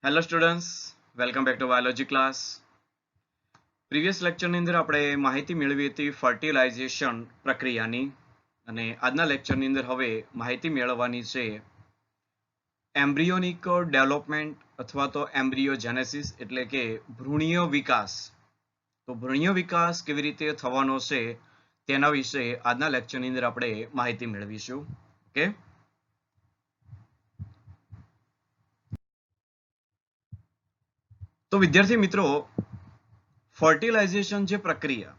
Hello students, welcome back to biology class. Previous લેક્ચરની અંદર આપણે માહિતી મેળવી હતી ફર્ટિલાઇઝેશન પ્રક્રિયાની, અને આજના લેક્ચરની અંદર હવે માહિતી મેળવવાની છે એમ્બ્રિયોનિક ડેવલપમેન્ટ અથવા તો એમ્બ્રિયોજેનેસિસ એટલે કે ભ્રૂણીય વિકાસ. તો ભ્રૂણીય વિકાસ કેવી રીતે થવાનો છે તેના વિશે આજના લેક્ચરની અંદર આપણે માહિતી મેળવીશું. ઓકે, તો વિદ્યાર્થી મિત્રો, ફર્ટિલાઇઝેશન જે પ્રક્રિયા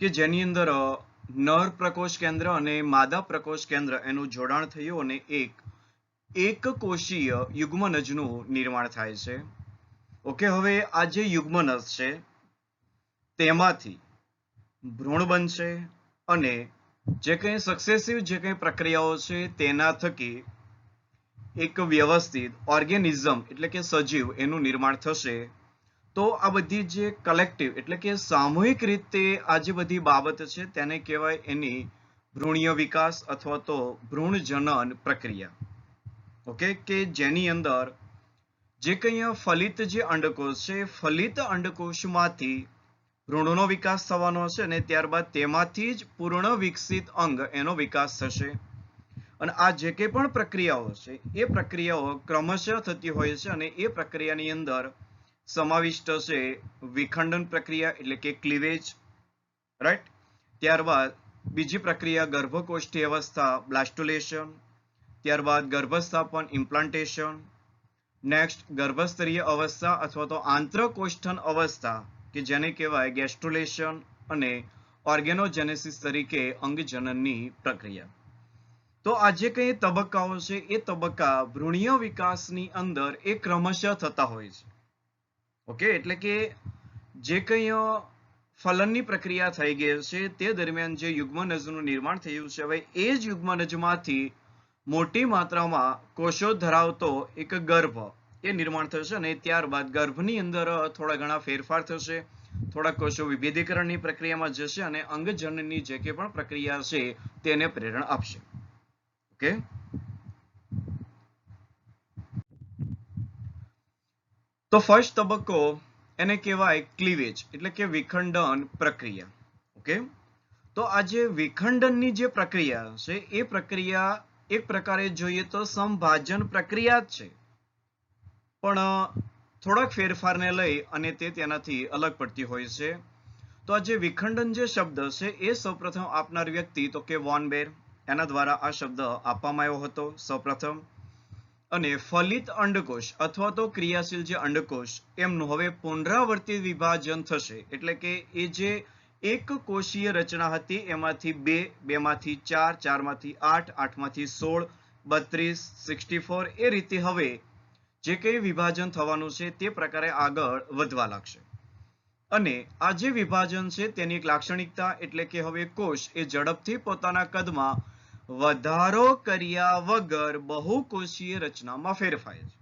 કે જેની અંદર નર પ્રકોષ કેન્દ્ર અને માદા પ્રકોષ કેન્દ્ર એનું જોડાણ થયું અને એક કોષીય યુગ્મનજનું નિર્માણ થાય છે. ઓકે, હવે આ જે યુગ્મનજ છે તેમાંથી ભ્રૂણ બનશે અને જે કંઈ સક્સેસિવ જે કંઈ પ્રક્રિયાઓ છે તેના થકી એક વ્યવસ્થિત ઓર્ગેનિઝમ એટલે કે સજીવ એનું નિર્માણ થશે. તો આ બધી જે કલેક્ટિવ એટલે કે સામૂહિક રીતે આ જે બધી બાબત છે તેને કહેવાય એની ભ્રૂણીય વિકાસ અથવા તો ભ્રૂણ જનન પ્રક્રિયા. ઓકે, કે જેની અંદર જે કંઈ ફલિત જે અંડકોષ છે ફલિત અંડકોષમાંથી ભ્રૂણનો વિકાસ થવાનો છે અને ત્યારબાદ તેમાંથી જ પૂર્ણ વિકસિત અંગ એનો વિકાસ થશે. અને આ જે કંઈ પણ પ્રક્રિયાઓ છે એ પ્રક્રિયાઓ ક્રમશઃ થતી હોય છે અને એ પ્રક્રિયાની અંદર સમાવિષ્ટ છે વિખંડન પ્રક્રિયા એટલે કે ક્લીવેજ, રાઈટ. ત્યારબાદ બીજી પ્રક્રિયા ગર્ભકોષ્ઠી અવસ્થા બ્લાસ્ટોલેશન, ત્યારબાદ ગર્ભસ્થાપન ઇમ્પ્લાન્ટેશન, નેક્સ્ટ ગર્ભસ્તરીય અવસ્થા અથવા તો આંતરકોષ્ઠન અવસ્થા કે જેને કહેવાય ગેસ્ટ્રુલેશન, અને ઓર્ગેનોજેનેસિસ તરીકે અંગજનનની પ્રક્રિયા. તો આ જે કંઈ તબક્કાઓ છે એ તબક્કા ભ્રૂણીય વિકાસની અંદર એ ક્રમશઃ થતા હોય છે. ઓકે, એટલે કે જે કંઈ ફલનની પ્રક્રિયા થઈ ગઈ છે તે દરમિયાન જે યુગ્મનજનું નિર્માણ થયું છે, હવે એ જ યુગ્મનજમાંથી મોટી માત્રામાં કોષો ધરાવતો એક ગર્ભ એ નિર્માણ થશે અને ત્યારબાદ ગર્ભની અંદર થોડા ઘણા ફેરફાર થશે, થોડા કોષો વિભેદીકરણની પ્રક્રિયામાં જશે અને અંગજનનની જે કંઈ પણ પ્રક્રિયા છે તેને પ્રેરણા આપશે. ઓકે, તો ફર્સ્ટ તબક્કો એને કહેવાય ક્લીવેજ એટલે કે વિખંડન પ્રક્રિયા. ઓકે, તો આ જે વિખંડનની જે પ્રક્રિયા છે એ પ્રક્રિયા એક પ્રકારે જોઈએ તો સંભાજન પ્રક્રિયા જ છે, પણ થોડાક ફેરફારને લઈ અને તે તેનાથી અલગ પડતી હોય છે. તો આ જે વિખંડન જે શબ્દ છે એ સૌપ્રથમ આપનાર વ્યક્તિ તો કે વોન બેર, એના દ્વારા આ શબ્દ આપવામાં આવ્યો હતો સૌપ્રથમ. અને ફલિત અંડકોષ અથવા તો ક્રિયાશીલ જે અંડકોષ એમનું હવે પુનરાવર્તિત વિભાજન થશે, એટલે કે એ જે એક કોષીય રચના હતી એમાંથી બે માંથી ચાર માંથી આઠ માંથી 16, 32, 64 એ રીતે હવે જે કંઈ વિભાજન થવાનું છે તે પ્રકારે આગળ વધવા લાગશે. અને આ જે વિભાજન છે તેની એક લાક્ષણિકતા એટલે કે હવે કોષ એ ઝડપથી પોતાના કદમાં વધારો કર્યા વગર બહુકોષીય રચનામાં ફેરફાય છે.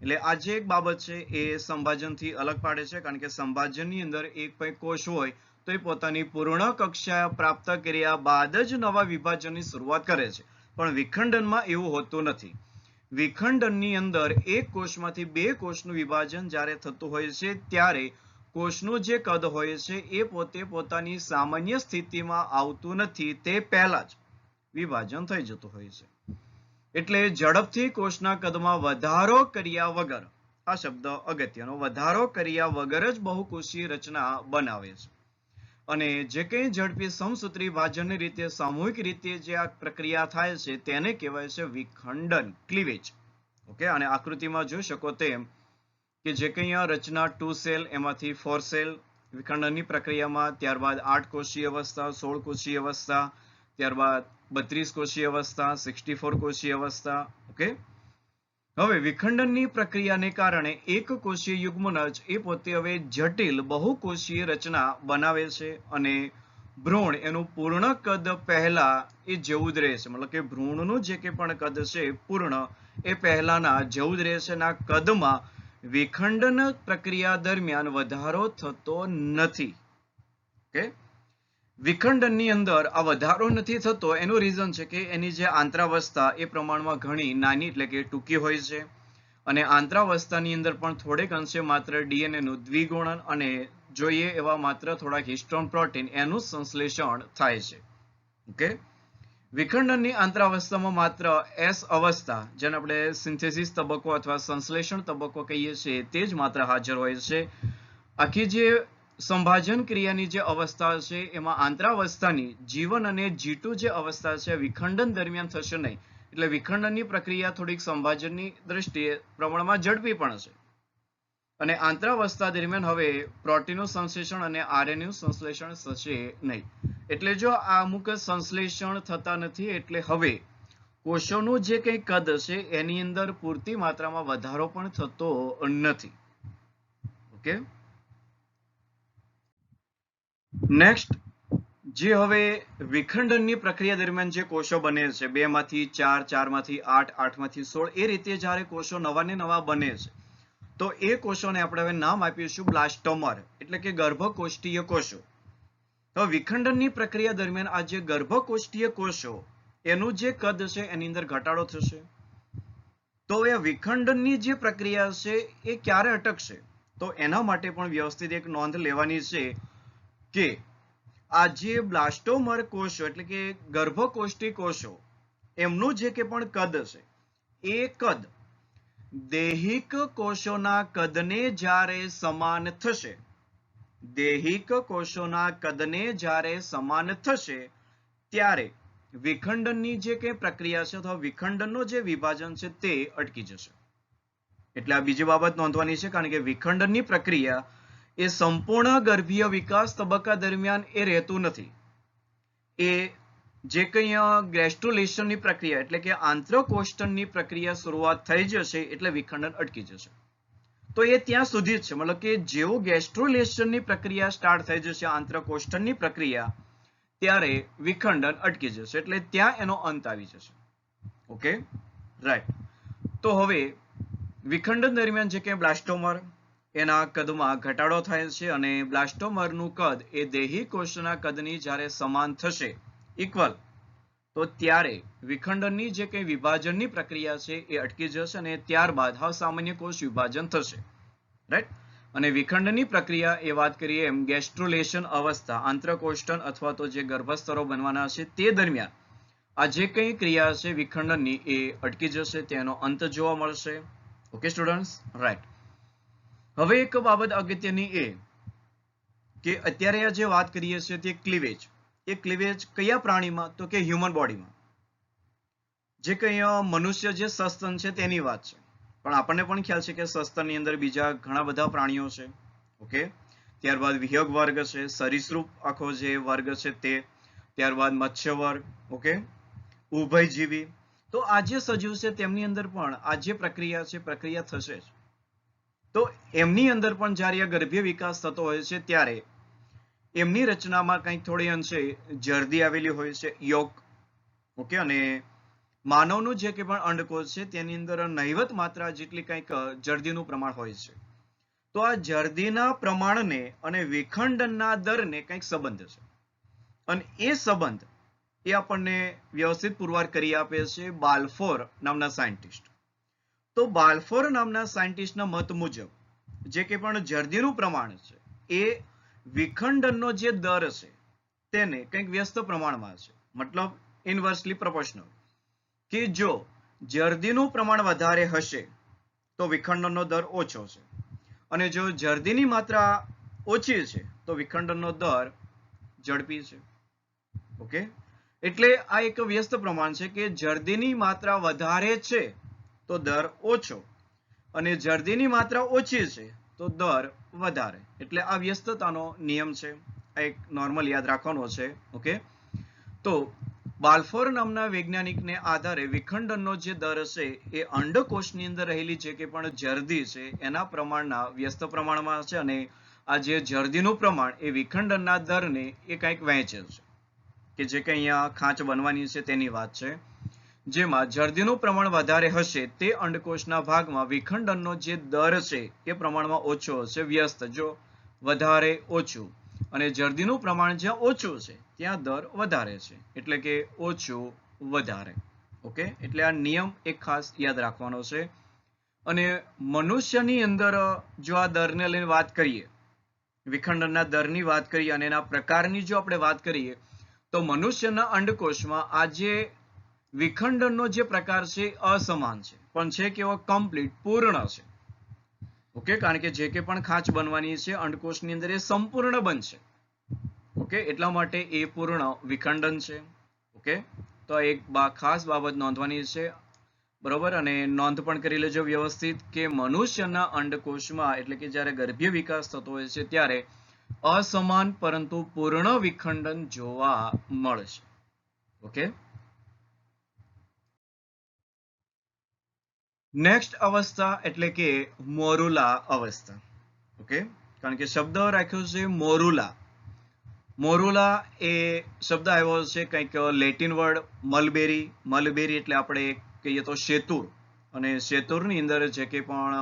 એટલે આ જે એક બાબત છે એ સંભાજનથી અલગ પાડે છે, કારણ કે સંભાજનની અંદર એક પણ કોષ હોય તો એ પોતાની પૂર્ણ કક્ષા પ્રાપ્ત કર્યા બાદ જ નવા વિભાજનની શરૂઆત કરે છે, પણ વિખંડનમાં એવું હોતું નથી. વિખંડનની અંદર એક કોષમાંથી બે કોષનું વિભાજન જ્યારે થતું હોય છે ત્યારે કોષનું જે કદ હોય છે એ પોતે પોતાની સામાન્ય સ્થિતિમાં આવતું નથી, તે પહેલા જ વિભાજન થઈ જતું હોય છે. એટલે ઝડપથી કોષના કદમાં વધારો કર્યા વગર, આ શબ્દ અગત્યનો, વધારો કર્યા વગર જ બહુકોષીય રચના બનાવે છે. અને જે કંઈ ઝડપી સમસૂત્રી ભાજનની રીતે સામૂહિક રીતે જે આ પ્રક્રિયા થાય છે તેને કહેવાય છે વિખંડન, ક્લીવેજ. ઓકે, અને આકૃતિમાં જોઈ શકો તેમ કે જે કંઈ આ રચના 2 સેલ એમાંથી 4 સેલ વિખંડનની પ્રક્રિયામાં, ત્યારબાદ 8 કોષીય અવસ્થા, 16 કોષીય અવસ્થા, ત્યારબાદ 32 કોષીય અવસ્થા, 64 કોષીય અવસ્થા. ઓકે, હવે વિખંડનની પ્રક્રિયાને કારણે એક કોષીય યુગ્મનજ એ પોતે હવે જટિલ બહુકોષીય રચના બનાવે છે અને ભ્રૂણ એનું પૂર્ણ કદ પહેલા એ જેવું જ રહે છે, મતલબ કે ભ્રૂણનું જે કંઈ પણ કદ છે પૂર્ણ એ પહેલાના જેવું જ રહે છે અને આ કદમાં વિખંડન પ્રક્રિયા દરમિયાન વધારો થતો નથી. ઓકે, વિખંડનની અંદર આ વધારો નથી થતો એનું રીઝન છે કે એની જે આંતરાવસ્થા એ પ્રમાણમાં ઘણી નાની એટલે કે ટૂંકી હોય છે અને આંતરાવસ્થાની અંદર પણ થોડેક અંશે માત્ર ડીએનએ નું દ્વિગુણન અને જોઈએ એવા માત્ર થોડાક હિસ્ટોન પ્રોટીન એનું સંશ્લેષણ થાય છે. ઓકે, વિખંડનની આંતરાવસ્થામાં માત્ર એસ અવસ્થા, જેને આપણે સિન્થેસિસ તબક્કો અથવા સંશ્લેષણ તબક્કો કહીએ છીએ, તે જ માત્ર હાજર હોય છે. આખી જે સંભાજન ક્રિયાની જે અવસ્થા છે એમાં આંતરાવસ્થાની જીવન અને G2 જે અવસ્થા છે વિખંડન દરમિયાન થશે નહીં. એટલે વિખંડનની પ્રક્રિયા થોડીક સંભાજનની દ્રષ્ટિએ પ્રમાણમાં ઝડપી પણ છે. અને આંતરાવસ્થા દરમિયાન હવે પ્રોટીનનું સંશ્લેષણ અને આરએનએનું સંશ્લેષણ થશે નહીં. એટલે જો આ અમુક સંશ્લેષણ થતા નથી, એટલે હવે કોષોનું જે કંઈ કદ છે એની અંદર પૂરતી માત્રામાં વધારો પણ થતો નથી. ઓકે, નેક્સ્ટ, જે હવે વિખંડનની પ્રક્રિયા દરમિયાન જે કોષો બને છે, 2 માંથી 4, 4 માંથી 8, 8 માંથી 16, એ રીતે જ્યારે કોષો નવા ને નવા બને છે, તો એ કોષોને આપણે હવે નામ આપીશું બ્લાસ્ટોમર, એટલે કે ગર્ભકોષ્ઠીય કોષો. તો વિખંડનની પ્રક્રિયા દરમિયાન આ જે ગર્ભકોષ્ઠીય કોષો એનું જે કદ છે એની અંદર ઘટાડો થશે. તો એ વિખંડનની જે પ્રક્રિયા છે એ ક્યારે અટકશે? તો એના માટે પણ વ્યવસ્થિત એક નોંધ લેવાની છે કે આ જે બ્લાસ્ટોમર કોષો એટલે કે ગર્ભકોષ્ઠી કોષો એમનું જે કે પણ કદ છે એ કદ દૈહિક કોષોના કદને જ્યારે સમાન થશે, દૈહિક કોષોના કદને જ્યારે સમાન થશે ત્યારે વિખંડનની જે કે પ્રક્રિયા છે અથવા વિખંડનનો જે વિભાજન છે તે અટકી જશે. એટલે આ બીજી બાબત નોંધવાની છે, કારણ કે વિખંડનની પ્રક્રિયા એ સંપૂર્ણ ગર્ભીય વિકાસ તબક્કા દરમિયાન એ રહેતું નથી. એ જે કંઈ ગ્રેસ્ટ્રુલેશનની પ્રક્રિયા એટલે કે આંતરકોષ્ઠણની પ્રક્રિયા શરૂઆત થઈ જશે એટલે વિખંડન અટકી જશે. તો એ ત્યાં સુધી જ છે, મતલબ કે જેવું ગેસ્ટ્રુલેશનની પ્રક્રિયા સ્ટાર્ટ થઈ જશે, આંતરકોષ્ઠણની પ્રક્રિયા, ત્યારે વિખંડન અટકી જશે, એટલે ત્યાં એનો અંત આવી જશે. Okay, right. તો હવે વિખંડન દરમિયાન જે કે બ્લાસ્ટોમર એના કદમાં ઘટાડો થાય છે અને બ્લાસ્ટોમરનું કદ એ દૈહિક કોષના કદની જ્યારે સમાન થશે, ઇક્વલ, તો ત્યારે વિખંડનની જે કંઈ વિભાજનની પ્રક્રિયા છે એ અટકી જશે અને ત્યારબાદ હવે સામાન્ય કોષ વિભાજન થશે. રાઈટ. અને વિખંડનની પ્રક્રિયા એ વાત કરીએ એમ ગેસ્ટ્રુલેશન અવસ્થા, આંતરકોષ્ઠણ અથવા તો જે ગર્ભસ્તરો બનવાના છે તે દરમિયાન આ જે કંઈ ક્રિયા છે વિખંડનની એ અટકી જશે, તેનો અંત જોવા મળશે. Okay students, right. હવે એક બાબત અગત્યની એ કે અત્યારે આ જે વાત કરીએ છીએ તે ક્લીવેજ, એ ક્લીવેજ કયા પ્રાણીમાં? તો કે હ્યુમન બોડીમાં. જે કંઈ મનુષ્ય જે સસ્તન છે તેની વાત છે, પણ આપણને પણ ખ્યાલ છે કે સસ્તનની અંદર બીજા ઘણા બધા પ્રાણીઓ છે. ઓકે, ત્યારબાદ વિહંગ વર્ગ છે, સરીસૃપ આખો જે વર્ગ છે તે, ત્યારબાદ મત્સ્ય વર્ગ, ઓકે, ઉભયજીવી. તો આ જે સજીવ છે તેમની અંદર પણ આ જે પ્રક્રિયા છે પ્રક્રિયા થશે જ. તો એમની અંદર પણ જ્યારે ગર્ભીય વિકાસ થતો હોય છે ત્યારે એમની રચનામાં કંઈક થોડી અંશે જર્દી આવેલી હોય છે, યોક. ઓકે, અને માનવનું જે કે પણ અંડકોષ છે તેની અંદર નહિવત માત્રા જેટલી કંઈક જર્દીનું પ્રમાણ હોય છે. તો આ જર્દીના પ્રમાણને અને વિખંડનના દરને કંઈક સંબંધ છે, અને એ સંબંધ એ આપણને વ્યવસ્થિત પુરવાર કરી આપે છે બાલ્ફોર નામના સાયન્ટિસ્ટ. તો બાલ્ફોર નામના સાયન્ટિસ્ટના મત મુજબ જે કે પણ જર્દીનું પ્રમાણ છે એ વિખંડનનો જે દર છે તેને કંઈક વ્યસ્ત પ્રમાણમાં છે, મતલબ ઇન્વર્સલી પ્રોપોર્શનલ. કે જો જર્દીનું પ્રમાણ વધારે હશે તો વિખંડનનો દર ઓછો છે, અને જો જર્દીની માત્રા ઓછી છે તો વિખંડનનો દર ઝડપી છે. ઓકે, એટલે આ એક વ્યસ્ત પ્રમાણ છે કે જર્દીની માત્રા વધારે છે તો દર ઓછો, અને જર્દીની માત્રા ઓછી છે તો દર વધારે. એટલે આ વ્યસ્તતાનો નિયમ છે, આ એક નોર્મલ યાદ રાખવાનો છે. ઓકે, તો બાલ્ફોર નામના વૈજ્ઞાનિકને આધારે વિખંડનનો જે દર છે એ અંડકોષની અંદર રહેલી જે કે પણ જર્દી છે એના પ્રમાણના વ્યસ્ત પ્રમાણમાં છે, અને આ જે જર્દીનું પ્રમાણ એ વિખંડનના દરને એ કંઈક વહેંચે છે, કે જે કંઈ અહીંયા ખાંચ બનવાની છે તેની વાત છે. જેમાં જર્દીનું પ્રમાણ વધારે હશે તે અંડકોષના ભાગમાં વિખંડનનો જે દર છે એ પ્રમાણમાં ઓછો હશે, વ્યસ્ત, જો વધારે ઓછું, અને જર્દીનું પ્રમાણ જ્યાં ઓછું છે ત્યાં દર વધારે છે, એટલે કે ઓછું વધારે. ઓકે, એટલે આ નિયમ એક ખાસ યાદ રાખવાનો છે. અને મનુષ્યની અંદર જો આ દરને લઈને વાત કરીએ, વિખંડનના દરની વાત કરીએ અને એના પ્રકારની જો આપણે વાત કરીએ, તો મનુષ્યના અંડકોશમાં આ જે વિખંડનનો જે પ્રકાર છે અસમાન છે, પણ છે કેવો કમ્પ્લીટ પૂર્ણ છે. ઓકે, કારણ કે જે કે પણ ખાંચ બનવાની છે અંડકોશની અંદર એ સંપૂર્ણ બનશે. ઓકે, એટલા માટે એ પૂર્ણ વિખંડન છે. ઓકે, તો એક ખાસ બાબત નોંધવાની છે, બરોબર. અને નોંધ પણ કરી લેજો વ્યવસ્થિત કે મનુષ્યના અંડકોશમાં એટલે કે જ્યારે ગર્ભીય વિકાસ થતો હોય છે ત્યારે અસમાન પરંતુ પૂર્ણ વિખંડન જોવા મળશે. ઓકે, નેક્સ્ટ અવસ્થા એટલે કે મોરુલા અવસ્થા. ઓકે, કારણ કે શબ્દ રાખ્યો છે મોરુલા. મોરુલા એ શબ્દ આવ્યો છે કંઈક લેટિન વર્ડ મલબેરી. મલબેરી એટલે આપણે કહીએ તો શેતુર, અને શેતુરની અંદર જે કંઈ પણ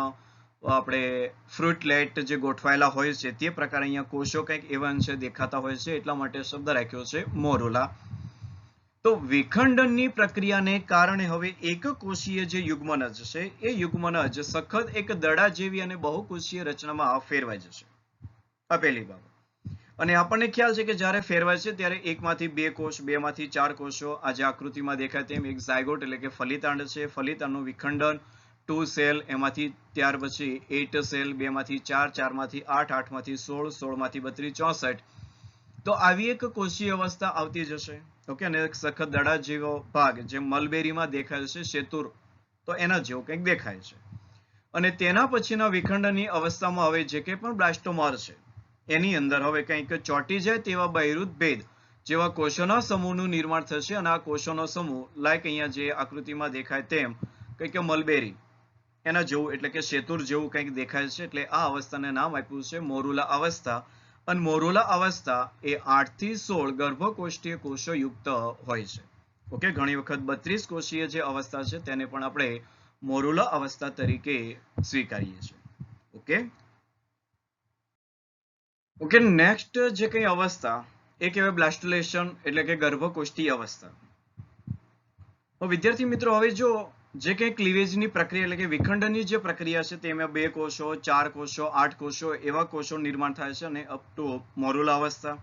આપણે ફ્રૂટલેટ જે ગોઠવાયેલા હોય છે તે પ્રકારે અહીંયા કોષો કંઈક એવા અંશે દેખાતા હોય છે, એટલા માટે શબ્દ રાખ્યો છે મોરુલા. તો વિખંડનની પ્રક્રિયાને કારણે હવે એક કોષીય જે યુગ્મનજ છે એ યુગ્મનજ સખત એક દડા જેવી અને બહુકોષીય રચનામાં ફેરવાઈ જશે. આ પહેલી બાબત. અને આપણને ખ્યાલ છે કે જ્યારે ફેરવાય છે ત્યારે એકમાંથી બે કોષ, બેમાંથી ચાર કોષો, આજે આકૃતિમાં દેખાય તેમ એક ઝાયગોટ એટલે કે ફલિતાંડ છે. ફલિતાંડનું વિખંડન 2 સેલ, એમાંથી ત્યાર પછી 8 સેલ, 2 માંથી 4, 4 માંથી 8, 8 માંથી 16, 16 માંથી 32, 64. તો આવી એક કોષીય અવસ્થા આવતી જશે. ઓકે, અને સખત દડા જેવો ભાગ જે મલબેરીમાં દેખાય છે શેતુર, તો એના જેવું કંઈક દેખાય છે. અને તેના પછીના વિખંડનની અવસ્થામાં હવે જે કંઈ પણ બ્લાસ્ટોમર છે એની અંદર હવે કંઈક ચોંટી જાય તેવા બહિરુદ્ધ ભેદ જેવા કોષોના સમૂહનું નિર્માણ થશે. અને આ કોષોનો સમૂહ લાઈક અહીંયા જે આકૃતિમાં દેખાય તેમ કંઈક મલબેરી એના જેવું એટલે કે શેતુર જેવું કંઈક દેખાય છે. એટલે આ અવસ્થાને નામ આપ્યું છે મોરુલા અવસ્થા. અને મોરુલા અવસ્થા એ 8 થી 16 ગર્ભકોષ્ઠીય કોષો યુક્ત હોય છે. ઓકે, ઘણી વખત 32 કોષીય જે અવસ્થા છે તેને પણ આપણે મોરુલા અવસ્થા તરીકે સ્વીકારીએ છીએ. ઓકે, ઓકે, નેક્સ્ટ જે કઈ અવસ્થા એ કહેવાય બ્લાસ્ટુલેશન એટલે કે ગર્ભકોષ્ઠીય અવસ્થા. તો વિદ્યાર્થી મિત્રો, હવે જો જે કંઈ ક્લીવેજની પ્રક્રિયા એટલે કે વિખંડનની જે પ્રક્રિયા છે તેમાં 2 કોષો, 4 કોષો, 8 કોષો એવા કોષો નિર્માણ થાય છે અને અપ ટુ મોરુલા અવસ્થા.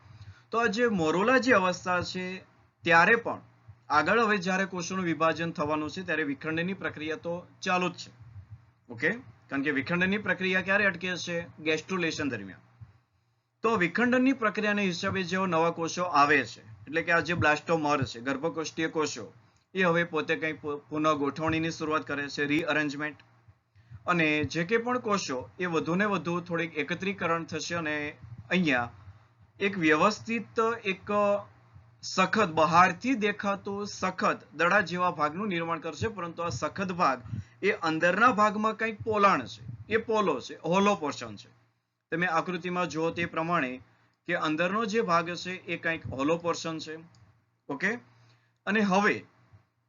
તો આ જે મોરુલા જે અવસ્થા છે ત્યારે પણ આગળ હવે જ્યારે કોષોનું વિભાજન થવાનું છે ત્યારે વિખંડનની પ્રક્રિયા તો ચાલુ જ છે. ઓકે, કારણ કે વિખંડનની પ્રક્રિયા ક્યારે અટકે છે? ગેસ્ટ્રુલેશન દરમિયાન. તો વિખંડનની પ્રક્રિયાના હિસાબે જેવો નવા કોષો આવે છે એટલે કે આ જે બ્લાસ્ટોમર છે ગર્ભકોષ્ઠીય કોષો એ હવે પોતે કંઈક પુનઃ ગોઠવણીની શરૂઆત કરે છે, રીઅરેન્જમેન્ટ. અને જે કંઈ પણ કોષો એ વધુને વધુ થોડીક એકત્રીકરણ થશે અને અહીંયા એક વ્યવસ્થિત એક સખત બહારથી દેખાતું સખત દડા જેવા ભાગનું નિર્માણ કરશે. પરંતુ આ સખત ભાગ એ અંદરના ભાગમાં કંઈક પોલાણ છે, એ પોલો છે, હોલો પોર્શન છે. તમે આકૃતિમાં જુઓ તે પ્રમાણે કે અંદરનો જે ભાગ છે એ કંઈક હોલો પોર્શન છે. ઓકે, અને હવે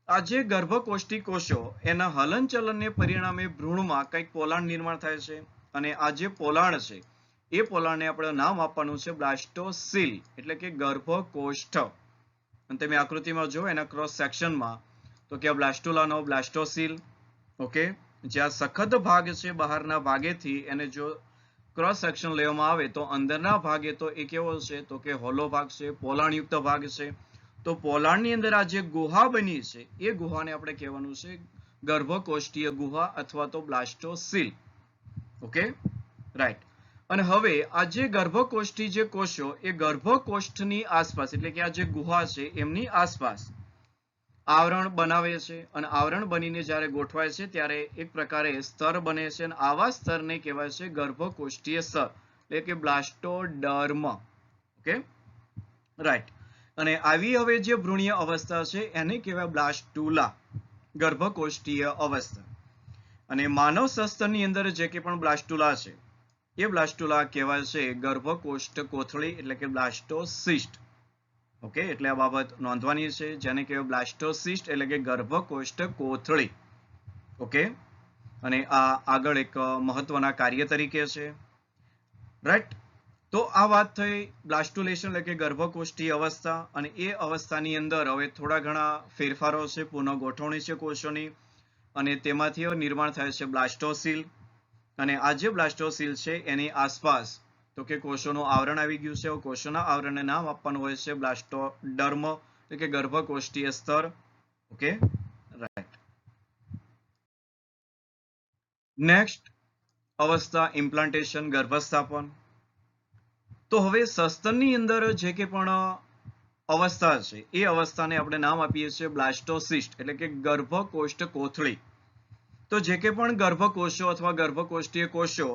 આ જે ગર્ભકોષ્ઠી કોષો એના હલનચલનને પરિણામે ભ્રૂણમાં કંઈક પોલાણ નિર્માણ થાય છે. અને આ જે પોલાણ છે એ પોલાણને આપણે નામ આપવાનું છે બ્લાસ્ટોસીલ એટલે કે ગર્ભકોષ્ઠ. અને તમે આકૃતિમાં જુઓ એના ક્રોસ સેક્શનમાં તો કે બ્લાસ્ટુલાનો બ્લાસ્ટોસીલ. ઓકે, જ્યાં સખત ભાગ છે બહારના ભાગેથી એને જો ક્રોસ સેક્શન લેવામાં આવે તો અંદરના ભાગે તો એ કેવો છે તો કે હોલો ભાગ છે, પોલાણયુક્ત ભાગ છે. તો પોલાણની અંદર આ જે ગુહા બની છે એ ગુહાને આપણે કહેવાનું છે ગર્ભકોષ્ઠીય ગુહા અથવા તો બ્લાસ્ટોસીલ. Okay, right. અને હવે આ જે ગર્ભકોષ્ઠી જે કોષો એ ગર્ભકોષ્ઠની આસપાસ એટલે કે આ જે ગુહા છે એમની આસપાસ આવરણ બનાવે છે. અને આવરણ બનીને જ્યારે ગોઠવાય છે ત્યારે એક પ્રકારે સ્તર બને છે અને આવા સ્તરને કહેવાય છે ગર્ભકોષ્ઠીય સ્તર એટલે કે બ્લાસ્ટોડર્મ. Okay, right. અને આવી હવે જે ભ્રૂણીય અવસ્થા છે એને કહેવાય બ્લાસ્ટુલા, ગર્ભકોષ્ઠીય અવસ્થા. અને માનવ સસ્તનની અંદર જે કે પણ બ્લાસ્ટુલા છે એ બ્લાસ્ટુલા કહેવાય છે ગર્ભકોષ્ઠ કોથળી એટલે કે બ્લાસ્ટોસિસ્ટ. ઓકે, એટલે આ બાબત નોંધવાની છે જેને કહેવાય બ્લાસ્ટોસિસ્ટ એટલે કે ગર્ભકોષ્ઠ કોથળી. ઓકે, અને આ આગળ એક મહત્વના કાર્ય તરીકે છે. રાઈટ. તો આ વાત થઈ બ્લાસ્ટુલેશન એટલે કે ગર્ભકોષ્ઠીય અવસ્થા. અને એ અવસ્થાની અંદર હવે થોડા ઘણા ફેરફારો છે, પુનઃ ગોઠવણી છે કોષોની. અને તેમાંથી નિર્માણ થાય છે બ્લાસ્ટોસીલ અને આ જે બ્લાસ્ટોસીલ છે એની આસપાસ તો કે કોષોનું આવરણ આવી ગયું છે. કોષોના આવરણને નામ આપવાનું હોય છે બ્લાસ્ટોડર્મ એટલે કે ગર્ભકોષ્ઠીય સ્તર. Okay, right. નેક્સ્ટ અવસ્થા ઇમ્પ્લાન્ટેશન, ગર્ભસ્થાપન. તો હવે સસ્તનની અંદર જે કે પણ અવસ્થા છે એ અવસ્થાને આપણે નામ આપીએ છીએ બ્લાસ્ટોસિસ્ટ એટલે કે ગર્ભકોષ્ઠ કોથળી. તો જે કે પણ ગર્ભકોષો અથવા ગર્ભકોષ્ઠીય કોષો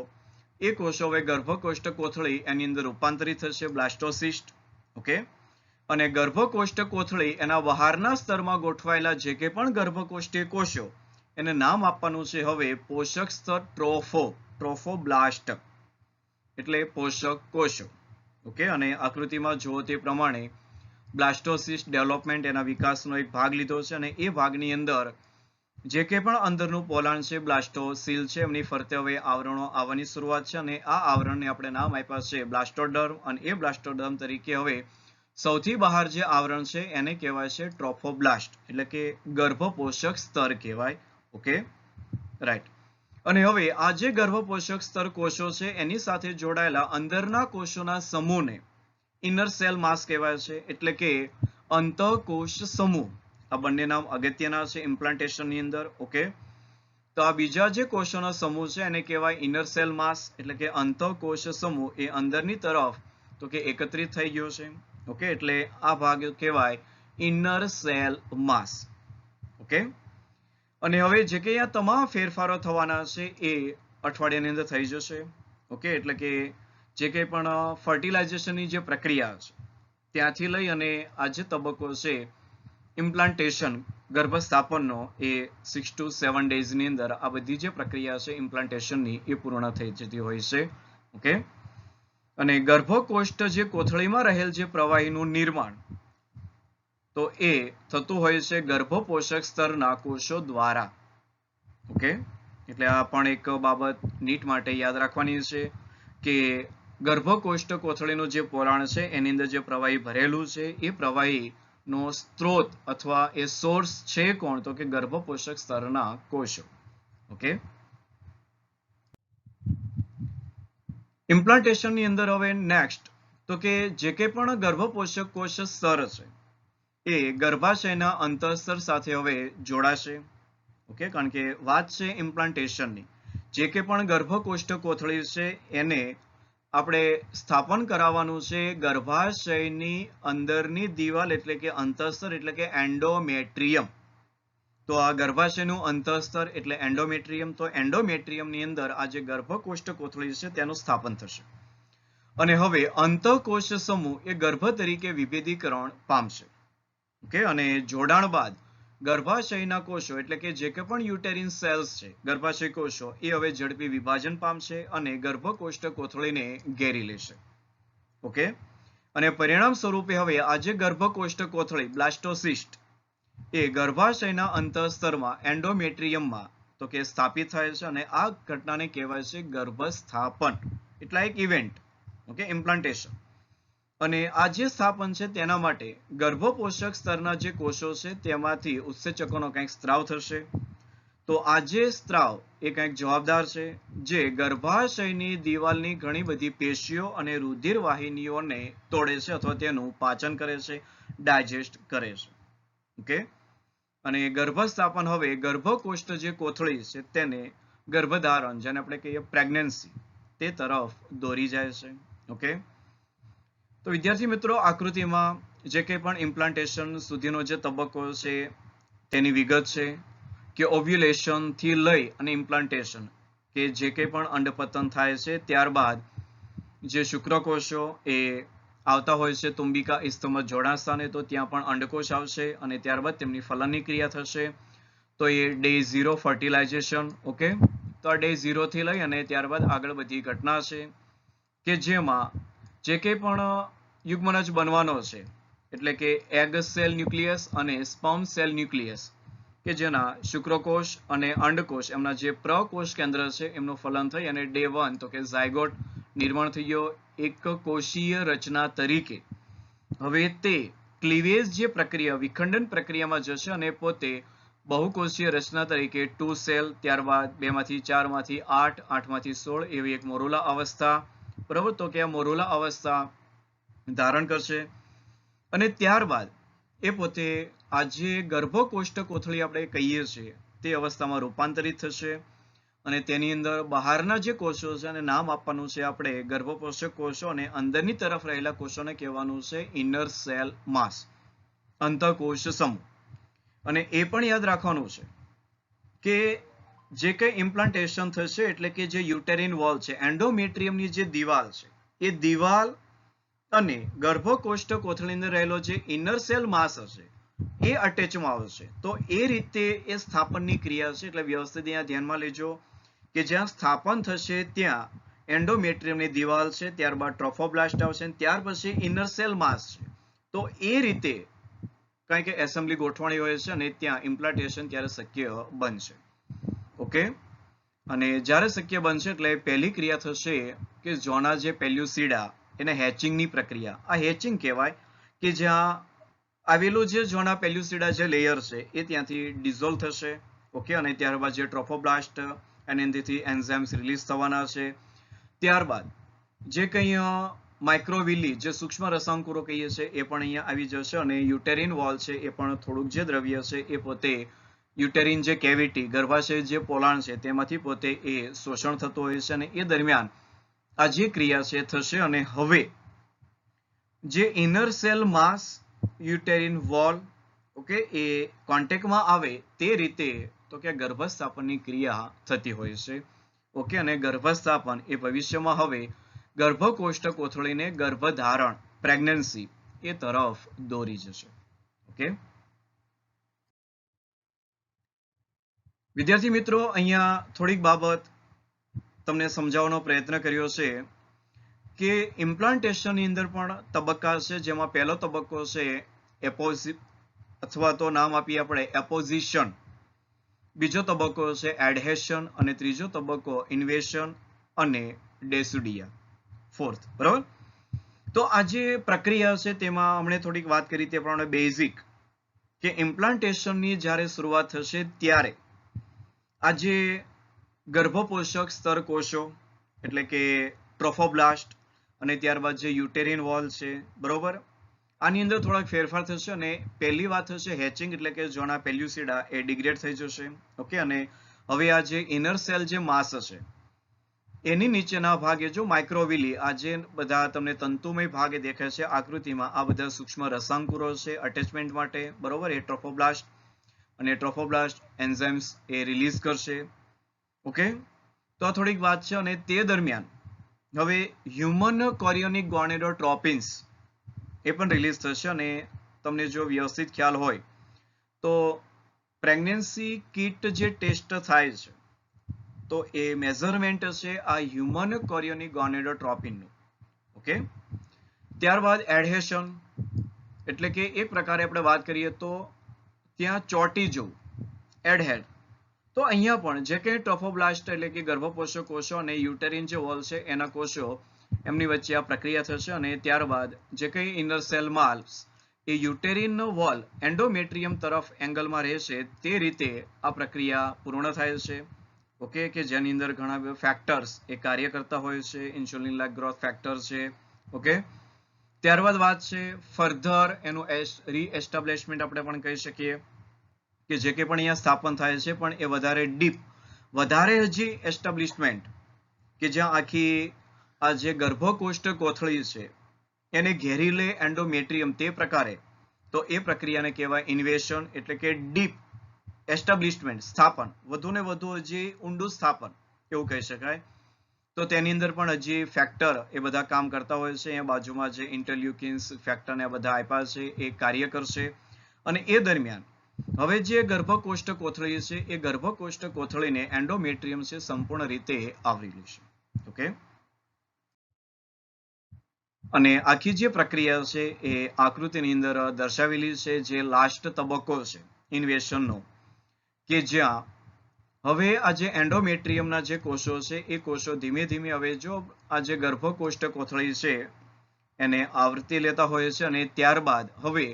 એ કોષો હવે ગર્ભકોષ્ઠ કોથળી એની અંદર રૂપાંતરિત થશે બ્લાસ્ટોસિસ્ટ. ઓકે, અને ગર્ભકોષ્ઠ કોથળી એના બહારના સ્તરમાં ગોઠવાયેલા જે કે પણ ગર્ભકોષ્ઠીય કોષો એને નામ આપવાનું છે હવે પોષક સ્તર ટ્રોફોબ્લાસ્ટ એટલે પોષક કોષો. ઓકે, અને આકૃતિમાં જુઓ તે પ્રમાણે બ્લાસ્ટોસિસ્ટ ડેવલપમેન્ટ એના વિકાસનો એક ભાગ લીધો છે અને એ ભાગની અંદર જે કે પણ અંદરનું પોલાણ છે બ્લાસ્ટોસીલ છે એમની ફરતે હવે આવરણો આવવાની શરૂઆત છે અને આ આવરણને આપણે નામ આપ્યા છે બ્લાસ્ટોડર્મ અને એ બ્લાસ્ટોડર્મ તરીકે હવે સૌથી બહાર જે આવરણ છે એને કહેવાય છે ટ્રોફોબ્લાસ્ટ એટલે કે ગર્ભપોષક સ્તર કહેવાય. Okay, right. અને હવે આ જે ગર્ભપોષક સ્તર કોષો છે એની સાથે જોડાયેલા અંદરના કોષોના સમૂહને ઇનર સેલ માસ કહેવાય છે એટલે કે અંતઃકોષ સમૂહ. આ બંને નામ અગત્યના છે ઇમ્પ્લાન્ટેશનની અંદર. ઓકે, તો આ બીજા જે કોષોનો સમૂહ છે એને કહેવાય ઇનર સેલ માસ એટલે કે અંતઃકોષ સમૂહ એ અંદરની તરફ તો કે એકત્રિત થઈ ગયો છે. ઓકે, એટલે આ ભાગ કહેવાય ઇનર સેલ માસ. ઓકે, અને હવે જે કે આ તમામ ફેરફારો થવાના છે એ અઠવાડિયાની અંદર થઈ જશે. ઓકે, એટલે કે જે કંઈ પણ ફર્ટિલાઇઝેશનની જે પ્રક્રિયા છે ત્યાંથી લઈ અને આ જે તબક્કો છે ઇમ્પ્લાન્ટેશન ગર્ભસ્થાપનનો એ 6 to 7 ડેઝની અંદર આ બધી જે પ્રક્રિયા છે ઇમ્પ્લાન્ટેશનની એ પૂર્ણ થઈ જતી હોય છે. ઓકે, અને ગર્ભકોષ્ઠ જે કોથળીમાં રહેલ જે પ્રવાહીનું નિર્માણ તો એ થતું હોય છે ગર્ભપોષક સ્તરના કોષો દ્વારા. ઓકે, એટલે આ પણ એક બાબત નીટ માટે યાદ રાખવાની છે કે ગર્ભકોષ્ઠ કોથળીનું જે પોલાણ છે એની અંદર જે પ્રવાહી ભરેલું છે એ પ્રવાહીનો સ્ત્રોત અથવા એ સોર્સ છે કોણ તો કે ગર્ભપોષક સ્તરના કોષો. ઓકે, ઇમ્પ્લાન્ટેશનની અંદર હવે નેક્સ્ટ તો કે જે કે પણ ગર્ભપોષક કોષ સ્તર છે એ ગર્ભાશયના અંતઃસ્તર સાથે હવે જોડાશે. ઓકે, કારણ કે વાત છે ઇમ્પ્લાન્ટેશનની. જે કે પણ ગર્ભકોષ્ઠ કોથળી છે એને આપણે સ્થાપન કરાવવાનું છે ગર્ભાશયની અંદરની દિવાલ એટલે કે અંતઃસ્તર એટલે કે એન્ડોમેટ્રિયમ. તો આ ગર્ભાશયનું અંતઃસ્તર એટલે એન્ડોમેટ્રિયમ. તો એન્ડોમેટ્રિયમની અંદર આ જે ગર્ભકોષ્ઠ કોથળી છે તેનું સ્થાપન થશે અને હવે અંતઃકોષ સમૂહ એ ગર્ભ તરીકે વિભેદીકરણ પામશે. ઓકે, અને જોડાણ બાદ ગર્ભાશયના કોષો એટલે કે જે કે પણ યુટેરિન સેલ્સ છે ગર્ભાશય કોષો એ હવે ઝડપી વિભાજન પામશે અને ગર્ભકોષ્ઠ કોથળીને ઘેરી લેશે. ઓકે, અને પરિણામ સ્વરૂપે હવે આ જે ગર્ભકોષ્ઠ કોથળી બ્લાસ્ટોસિસ્ટ એ ગર્ભાશયના અંતઃસ્તરમાં એન્ડોમેટ્રિયમમાં તો કે સ્થાપિત થાય છે અને આ ઘટનાને કહેવાય છે ગર્ભસ્થાપન એટલે એક ઇવેન્ટ. Okay, implantation. અને આ જે સ્થાપન છે તેના માટે ગર્ભપોષક સ્તરના જે કોષો છે તેમાંથી ઉત્સેચકોનો કંઈક સ્ત્રાવ થશે. તો આ જે સ્ત્રાવ એ કંઈક જવાબદાર છે જે ગર્ભાશયની દિવાલની ઘણી બધી પેશીઓ અને રુધિર વાહિનીઓને તોડે છે અથવા તેનું પાચન કરે છે, ડાયજેસ્ટ કરે છે. ઓકે, અને ગર્ભસ્થાપન હવે ગર્ભકોષ્ઠ જે કોથળી છે તેને ગર્ભધારણ જેને આપણે કહીએ પ્રેગ્નન્સી તે તરફ દોરી જાય છે. ઓકે, તો વિદ્યાર્થી મિત્રો આકૃતિમાં જે કંઈ પણ ઇમ્પ્લાન્ટેશન સુધીનો જે તબક્કો છે તેની વિગત છે કે ઓવ્યુલેશન થી લઈ અને ઇમ્પ્લાન્ટેશન કે જે કંઈ પણ અંડપતન થાય છે ત્યારબાદ જે શુક્રકોષો એ આવતા હોય છે તુંબિકા સ્તંભ જોડાણ સ્થાને તો ત્યાં પણ અંડકોષ આવશે અને ત્યારબાદ તેમની ફલનની ક્રિયા થશે. તો એ ડે 0 ફર્ટિલાઇઝેશન. ઓકે, તો આ ડે 0 થી લઈ અને ત્યારબાદ આગળ બધી ઘટના છે કે જેમાં જે કંઈ પણ યુગ્મનજ બનવાનો છે એટલે કે એગ સેલ ન્યુક્લિયસ અને સ્પર્મ સેલ ન્યુક્લિયસ કે જેના શુક્રકોષ અને અંડકોષ એમના જે પ્રકોષ કેન્દ્ર છે એમનું ફલન થઈ અને ડે 1 તો કે ઝાયગોટ નિર્માણ થઈ ગયો એક કોષીય રચના તરીકે. હવે તે ક્લીવેજ જે પ્રક્રિયા વિખંડન પ્રક્રિયામાં જશે અને પોતે બહુકોષીય રચના તરીકે 2 સેલ, ત્યારબાદ 2 માંથી 4 માંથી 8, 8 માંથી 16 એવી એક મોરુલા અવસ્થા, બરોબર. તો કે આ મોરુલા અવસ્થા ધારણ કરશે અને ત્યારબાદ એ પોતે આ જે ગર્ભકોષ્ઠ કોથળી આપણે કહીએ છીએ તે અવસ્થામાં રૂપાંતરિત થશે અને તેની અંદર બહારના જે કોષો છે અને નામ આપવાનું છે આપણે ગર્ભપોષક કોષો અને અંદરની તરફ રહેલા કોષોને કહેવાનું છે ઇનર સેલ માસ, અંતઃકોષ સમૂહ. અને એ પણ યાદ રાખવાનું છે કે જે કંઈ ઇમ્પ્લાન્ટેશન થશે એટલે કે જે યુટેરિન વોલ છે, એન્ડોમેટ્રિયમની જે દિવાલ છે, એ દિવાલ અને ગર્ભકોષ્ઠ કોથળીની અંદર રહેલો જે ઇનર સેલ માસ હશે એ અટેચમાં આવશે. તો એ રીતે એ સ્થાપનની ક્રિયા છે. એટલે વ્યવસ્થિત અહીંયા ધ્યાનમાં લેજો કે જ્યાં સ્થાપન થશે ત્યાં એન્ડોમેટ્રિયમની દિવાલ છે, ત્યારબાદ ટ્રોફોબ્લાસ્ટ આવશે, ત્યાર પછી ઇનર સેલ માસ છે. તો એ રીતે કારણ કે એસેમ્બલી ગોઠવણી હોય છે અને ત્યાં ઇમ્પ્લાન્ટેશન ત્યારે શક્ય બનશે. ઓકે. અને જ્યારે શક્ય બનશે એટલે પહેલી ક્રિયા થશે કે જોના જે પેલ્યુસિડા એને હેચિંગની પ્રક્રિયા. આ હેચિંગ કહેવાય કે જ્યાં આવેલું જે જોના પેલ્યુસિડા જે લેયર છે એ ત્યાંથી ડિઝોલ્વ થશે. ઓકે. અને ત્યારબાદ જે ટ્રોફોબ્લાસ્ટ અને એનાથી એન્ઝાઇમ્સ રિલીઝ થવાના છે. ત્યારબાદ જે કંઈ માઇક્રોવિલી જે સૂક્ષ્મ રસાંકુરો કહીએ છીએ એ પણ અહીંયા આવી જશે અને યુટેરિન વોલ છે એ પણ થોડુંક જે દ્રવ્ય છે એ પોતે યુટેરિન જે કેવિટી ગર્ભાશય જે પોલાણ છે તેમાંથી પોતે એ શોષણ થતું હોય છે અને એ દરમિયાન આ જે ક્રિયા છે થશે અને હવે જે ઇનર સેલ માસ યુટેરિન વોલ ઓકે એ કોન્ટેક્ટમાં આવે તે રીતે તો કે ગર્ભસ્થાપનની ક્રિયા થતી હોય છે. ઓકે. અને ગર્ભસ્થાપન એ ભવિષ્યમાં હવે ગર્ભકોષ્ઠ કોથળીને ગર્ભધારણ પ્રેગ્નન્સી એ તરફ દોરી જશે. ઓકે. વિદ્યાર્થી મિત્રો, અહીંયા થોડીક બાબત તમને સમજાવવાનો પ્રયત્ન કર્યો છે કે ઇમ્પ્લાન્ટેશનની અંદર પણ તબક્કા છે, જેમાં પહેલો તબક્કો છે અથવા તો નામ આપીએ આપણે એપોઝિશન, બીજો તબક્કો છે એડહેશન અને ત્રીજો તબક્કો ઇન્વેશન અને ડેસિડિયા, ફોર્થ. બરાબર. તો આ જે પ્રક્રિયા છે તેમાં હમણે થોડીક વાત કરી તે પ્રમાણે બેઝિક કે ઇમ્પ્લાન્ટેશનની જ્યારે શરૂઆત થશે ત્યારે આ જે ગર્ભપોષક સ્તર કોષો એટલે કે ટ્રોફોબ્લાસ્ટ અને ત્યારબાદ જે યુટેરિન વોલ છે, બરોબર, આની અંદર થોડાક ફેરફાર થશે અને પહેલી વાત થશે હેચિંગ એટલે કે જોના પેલ્યુસિડા એ ડિગ્રેડ થઈ જશે. ઓકે. અને હવે આ જે ઇનર સેલ જે માસ હશે એની નીચેના ભાગે જો માઇક્રોવિલી આ જે બધા તમને તંતુમય ભાગે દેખાય છે આકૃતિમાં, આ બધા સૂક્ષ્મ રસાંકુરો છે અટેચમેન્ટ માટે, બરોબર, એ ટ્રોફોબ્લાસ્ટ અને ટ્રોફોબ્લાસ્ટ એન્ઝાઇમ્સ એ રિલીઝ કરશે. ઓકે. તો આ થોડીક વાત છે અને તે દરમિયાન હવે હ્યુમન કોરિયોનિક ગોનેડોટ્રોપિન્સ એ પણ રિલીઝ થશે અને તમને જો વ્યવસ્થિત ખ્યાલ હોય તો પ્રેગ્નન્સી કિટ જે ટેસ્ટ થાય છે તો એ મેઝરમેન્ટ છે આ હ્યુમન કોરિયોનિક ગોનેડોટ્રોપિનનું. ઓકે. ત્યારબાદ એડહેશન એટલે કે એક પ્રકારે આપણે વાત કરીએ તો ત્યાં ચોટી જવું, એડહેડ. તો અહીંયા પણ જે કંઈ ટ્રોફોબ્લાસ્ટ એટલે કે ગર્ભપોષક કોષો અને યુટેરિન જે વોલ છે એના કોષો એમની વચ્ચે આ પ્રક્રિયા થશે અને ત્યારબાદ જે કંઈ ઇનર સેલ માસ એ યુટેરિનનો વોલ એન્ડોમેટ્રિયમ તરફ એંગલમાં રહેશે તે રીતે આ પ્રક્રિયા પૂર્ણ થાય છે. ઓકે. કે જેની અંદર ઘણા બધા ફેક્ટર્સ એ કાર્ય કરતા હોય છે, ઇન્સ્યુલિન લાઇક ગ્રોથ ફેક્ટર છે. ઓકે. ત્યારબાદ વાત છે ફર્ધર એનું રીએસ્ટાબ્લિશમેન્ટ આપણે પણ કહી શકીએ કે જે કે પણ અહીંયા સ્થાપન થાય છે પણ એ વધારે ડીપ, વધારે હજી એસ્ટાબ્લિશમેન્ટ કે જ્યાં આખી આ જે ગર્ભકોષ્ઠ કોથળી છે એને ઘેરી લે એન્ડોમેટ્રિયમ તે પ્રકારે, તો એ પ્રક્રિયાને કહેવાય ઇન્વેશન એટલે કે ડીપ એસ્ટાબ્લિશમેન્ટ, સ્થાપન, વધુ ને વધુ હજી ઊંડું સ્થાપન એવું કહી શકાય. તો તેની અંદર પણ હજી ફેક્ટર એ બધા કામ કરતા હોય છે. અહીંયા બાજુમાં જે ઇન્ટરલ્યુકિન્સ ફેક્ટર ને બધા આપ્યા છે એ કાર્ય કરશે અને એ દરમિયાન હવે જે ગર્ભકોષ્ઠ કોથળી છે એ ગર્ભકોષ્ઠ કોથળીને એન્ડોમેટ્રિયમ છે સંપૂર્ણ રીતે આવરી લેશે. ઓકે. અને આખી જે પ્રક્રિયા છે એ આકૃતિની અંદર દર્શાવેલી છે જે લાસ્ટ તબક્કો છે ઇન્વેશનનો, કે જ્યાં હવે આ જે એન્ડોમેટ્રિયમના જે કોષો છે એ કોષો ધીમે ધીમે હવે જો આ જે ગર્ભકોષ્ઠ કોથળી છે એને આવૃત્તિ લેતા હોય છે અને ત્યારબાદ હવે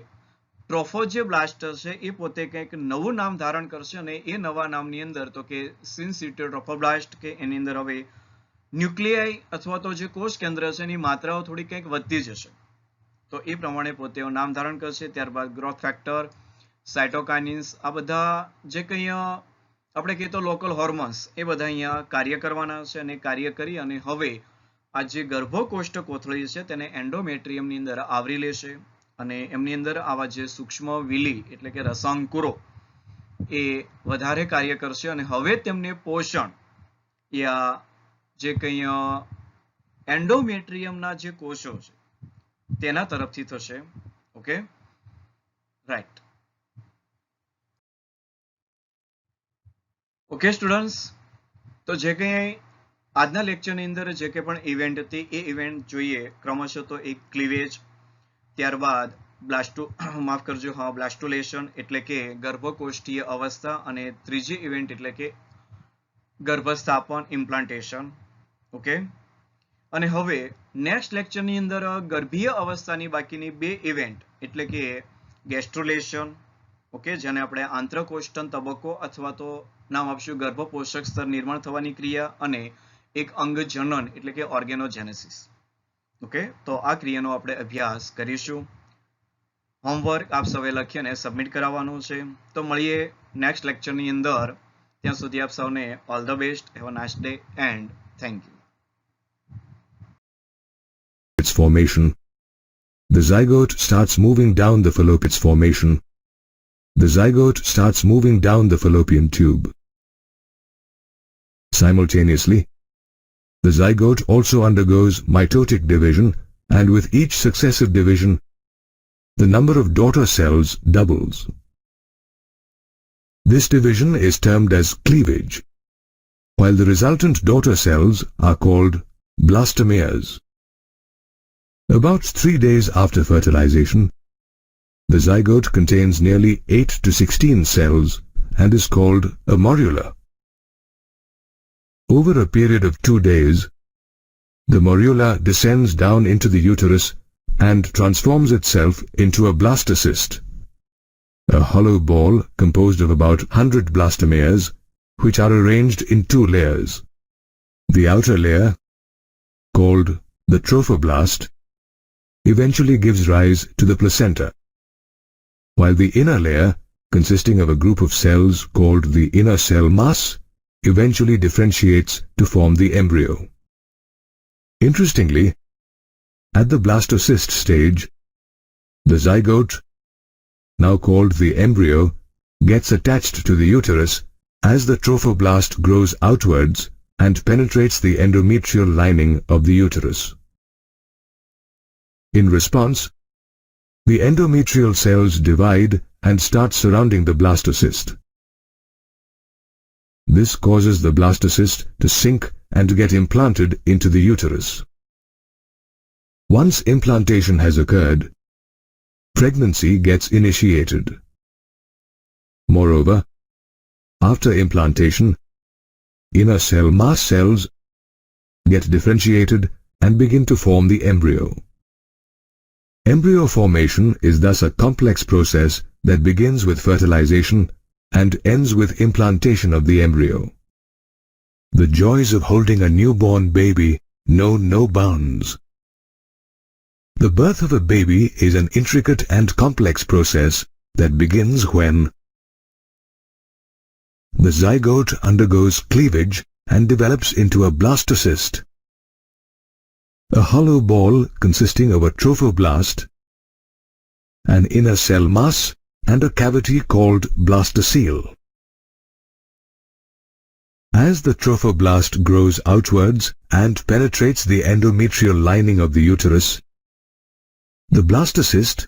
ટ્રોફો જે બ્લાસ્ટ છે એ પોતે કંઈક નવું નામ ધારણ કરશે અને એ નવા નામની અંદર તો કે સિન્સિટિયો ટ્રોફોબ્લાસ્ટ કે એની અંદર હવે ન્યુક્લિયાઈ અથવા તો જે કોષ કેન્દ્ર છે એની માત્રાઓ થોડી કંઈક વધતી જશે, તો એ પ્રમાણે પોતે નામ ધારણ કરશે. ત્યારબાદ ગ્રોથ ફેક્ટર, સાયટોકાઇન્સ, આ બધા જે કંઈ આપણે કહીએ તો લોકલ હોર્મોન્સ એ બધા અહીંયા કાર્ય કરવાના છે અને કાર્ય કરી અને હવે આ જે ગર્ભકોષ્ઠ કોથળી છે તેને એન્ડોમેટ્રિયમની અંદર આવરી લેશે અને એમની અંદર આવા જે સૂક્ષ્મ વિલી એટલે કે રસાંકુરો એ વધારે કાર્ય કરશે અને હવે તેમને પોષણ યા જે કંઈ એન્ડોમેટ્રિયમના જે કોષો છે તેના તરફથી થશે. Okay, right. ઓકે સ્ટુડન્ટ્સ, તો જે કંઈ આજના લેક્ચરની અંદર જે કંઈ પણ ઇવેન્ટ હતી એ ઇવેન્ટ જોઈએ ક્રમશઃ. તો એક ક્લીવેજ, ત્યારબાદ બ્લાસ્ટોલેશન એટલે કે ગર્ભકોષ્ઠીય અવસ્થા અને ત્રીજી ઇવેન્ટ એટલે કે ગર્ભસ્થાપન, ઇમ્પ્લાન્ટેશન. ઓકે, અને હવે નેક્સ્ટ લેક્ચરની અંદર ગર્ભીય અવસ્થાની બાકીની બે ઇવેન્ટ એટલે કે ગેસ્ટ્રુલેશન, ઓકે, જેને આપણે આંતરકોષ્ઠન તબક્કો અથવા તો નામ આપશું ગર્ભપોષક સ્તર નિર્માણ થવાની ક્રિયા, અને એક અંગજનન એટલે કે ઓર્ગેનોજેનેસિસ. ઓકે, તો આ ક્રિયાનો આપણે અભ્યાસ કરીશું. હોમવર્ક આપ સૌએ લખી અને સબમિટ કરાવવાનું છે. તો મળીએ નેક્સ્ટ લેક્ચરની અંદર. ત્યાં સુધી આપ સૌને all the best. Have a nice day and thank you. Its formation. The zygote starts moving down the fallopian formation. The zygote starts moving down the fallopian tube. Simultaneously, the zygote also undergoes mitotic division, and with each successive division, the number of daughter cells doubles. This division is termed as cleavage, while the resultant daughter cells are called blastomeres. About 3 days after fertilization, the zygote contains nearly 8 to 16 cells and is called a morula. Over a period of 2 days, the morula descends down into the uterus and transforms itself into a blastocyst, a hollow ball composed of about 100 blastomeres, which are arranged in 2 layers. The outer layer, called the trophoblast, eventually gives rise to the placenta, while the inner layer, consisting of a group of cells called the inner cell mass, eventually differentiates to form the embryo. Interestingly, at the blastocyst stage, the zygote, now called the embryo, gets attached to the uterus as the trophoblast grows outwards and penetrates the endometrial lining of the uterus. In response, the endometrial cells divide and start surrounding the blastocyst. This causes the blastocyst to sink and get implanted into the uterus. Once implantation has occurred, pregnancy gets initiated. Moreover, after implantation, inner cell mass cells get differentiated and begin to form the embryo. Embryo formation is thus a complex process that begins with fertilization and ends with implantation of the embryo. The joys of holding a newborn baby know no bounds. The birth of a baby is an intricate and complex process that begins when the zygote undergoes cleavage and develops into a blastocyst, a hollow ball consisting of a trophoblast, an inner cell mass, and a cavity called blastocele. As the trophoblast grows outwards and penetrates the endometrial lining of the uterus, the blastocyst,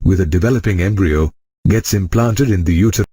with a developing embryo, gets implanted in the uterus.